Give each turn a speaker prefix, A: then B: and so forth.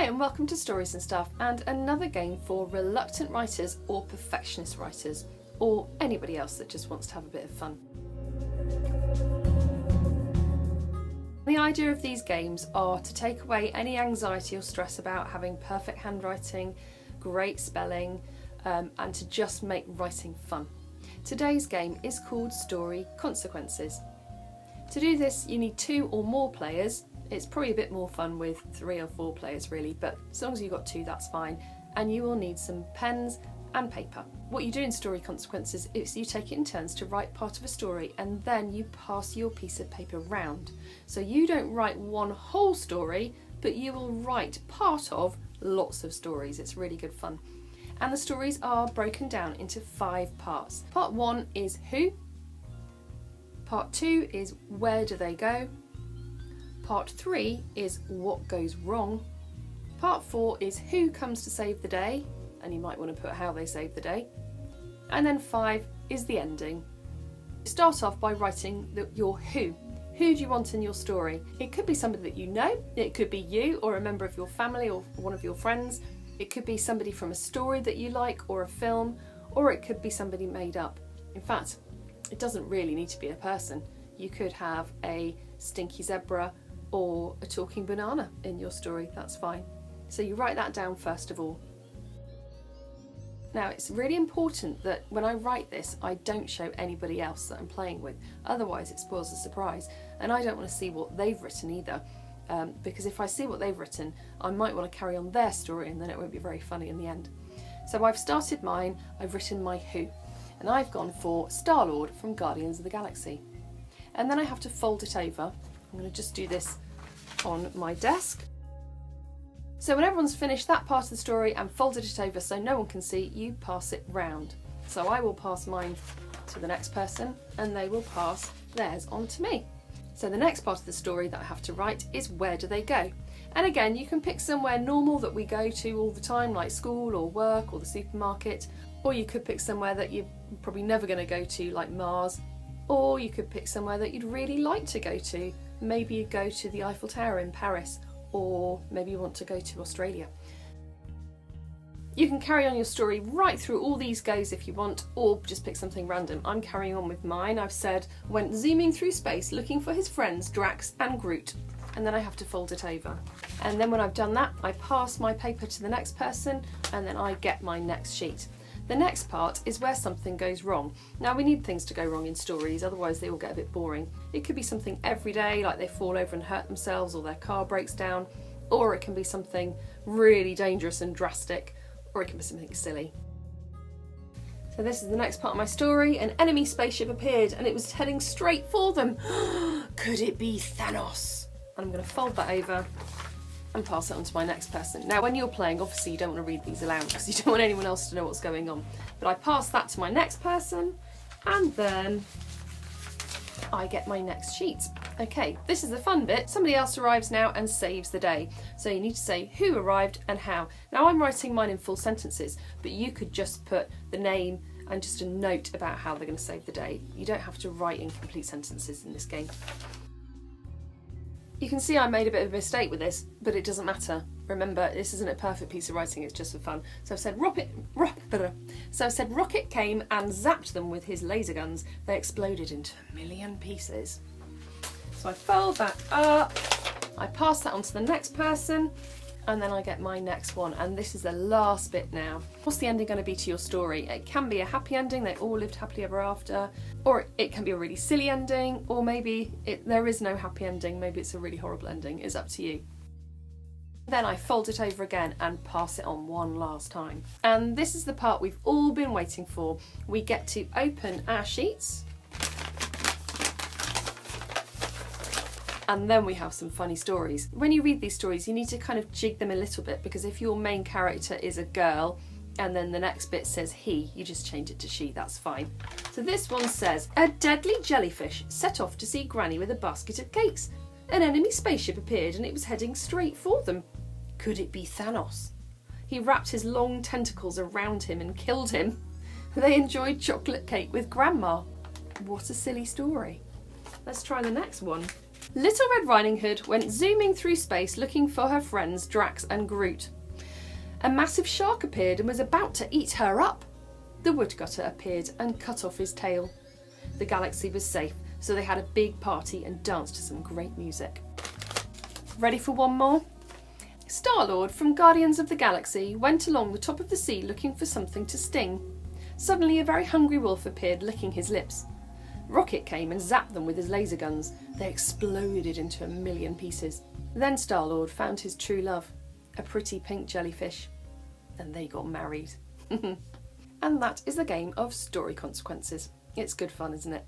A: Hi and welcome to Stories and Stuff, and another game for reluctant writers or perfectionist writers, or anybody else that just wants to have a bit of fun. The idea of these games are to take away any anxiety or stress about having perfect handwriting, great spelling, and to just make writing fun. Today's game is called Story Consequences. To do this, you need 2 or more players. It's probably a bit more fun with 3 or 4 players really, but as long as you've got 2, that's fine. And you will need some pens and paper. What you do in Story Consequences is you take it in turns to write part of a story, and then you pass your piece of paper round. So you don't write one whole story, but you will write part of lots of stories. It's really good fun. And the stories are broken down into 5 parts. Part 1 is who. Part 2 is where do they go. Part 3 is what goes wrong. Part 4 is who comes to save the day, and you might want to put how they save the day. And then 5 is the ending. Start off by writing your who. Who do you want in your story? It could be somebody that you know, it could be you or a member of your family or one of your friends. It could be somebody from a story that you like or a film, or it could be somebody made up. In fact, it doesn't really need to be a person. You could have a stinky zebra or a talking banana in your story, that's fine. So you write that down first of all. Now it's really important that when I write this, I don't show anybody else that I'm playing with, otherwise it spoils the surprise. And I don't want to see what they've written either, because if I see what they've written, I might want to carry on their story and then it won't be very funny in the end. So I've started mine, I've written my who, and I've gone for Star-Lord from Guardians of the Galaxy. And then I have to fold it over. I'm going to just do this on my desk. So when everyone's finished that part of the story and folded it over so no one can see, you pass it round. So I will pass mine to the next person and they will pass theirs on to me. So the next part of the story that I have to write is where do they go? And again, you can pick somewhere normal that we go to all the time, like school or work or the supermarket, or you could pick somewhere that you're probably never going to go to, like Mars, or you could pick somewhere that you'd really like to go to. Maybe you go to the Eiffel Tower in Paris, or maybe you want to go to Australia. You can carry on your story right through all these goes if you want, or just pick something random. I'm carrying on with mine. I've said, went zooming through space looking for his friends Drax and Groot, and then I have to fold it over. And then when I've done that, I pass my paper to the next person, and then I get my next sheet. The next part is where something goes wrong. Now we need things to go wrong in stories, otherwise they all get a bit boring. It could be something everyday, like they fall over and hurt themselves or their car breaks down, or it can be something really dangerous and drastic, or it can be something silly. So this is the next part of my story. An enemy spaceship appeared and it was heading straight for them. Could it be Thanos? And I'm going to fold that over and pass it on to my next person. Now when you're playing, obviously you don't want to read these aloud because you don't want anyone else to know what's going on. But I pass that to my next person and then I get my next sheet. Okay, this is the fun bit. Somebody else arrives now and saves the day. So you need to say who arrived and how. Now I'm writing mine in full sentences, but you could just put the name and just a note about how they're going to save the day. You don't have to write in complete sentences in this game. You can see I made a bit of a mistake with this, but it doesn't matter. Remember, this isn't a perfect piece of writing, it's just for fun. So I've said Rocket came and zapped them with his laser guns. They exploded into a million pieces. So I fold that up, I pass that on to the next person, and then I get my next one. And this is the last bit now. What's the ending going to be to your story? It can be a happy ending, they all lived happily ever after, or it can be a really silly ending, or maybe there is no happy ending, maybe it's a really horrible ending. It's up to you. Then I fold it over again and pass it on one last time. And this is the part we've all been waiting for. We get to open our sheets, and then we have some funny stories. When you read these stories, you need to kind of jig them a little bit, because if your main character is a girl and then the next bit says he, you just change it to she, that's fine. So this one says, a deadly jellyfish set off to see Granny with a basket of cakes. An enemy spaceship appeared and it was heading straight for them. Could it be Thanos? He wrapped his long tentacles around him and killed him. They enjoyed chocolate cake with Grandma. What a silly story. Let's try the next one. Little Red Riding Hood went zooming through space looking for her friends Drax and Groot. A massive shark appeared and was about to eat her up. The woodcutter appeared and cut off his tail. The galaxy was safe, so they had a big party and danced to some great music. Ready for one more? Star-Lord from Guardians of the Galaxy went along the top of the sea looking for something to sting. Suddenly a very hungry wolf appeared, licking his lips. Rocket came and zapped them with his laser guns. They exploded into a million pieces. Then Star-Lord found his true love, a pretty pink jellyfish, and they got married. And that is the game of Story Consequences. It's good fun, isn't it?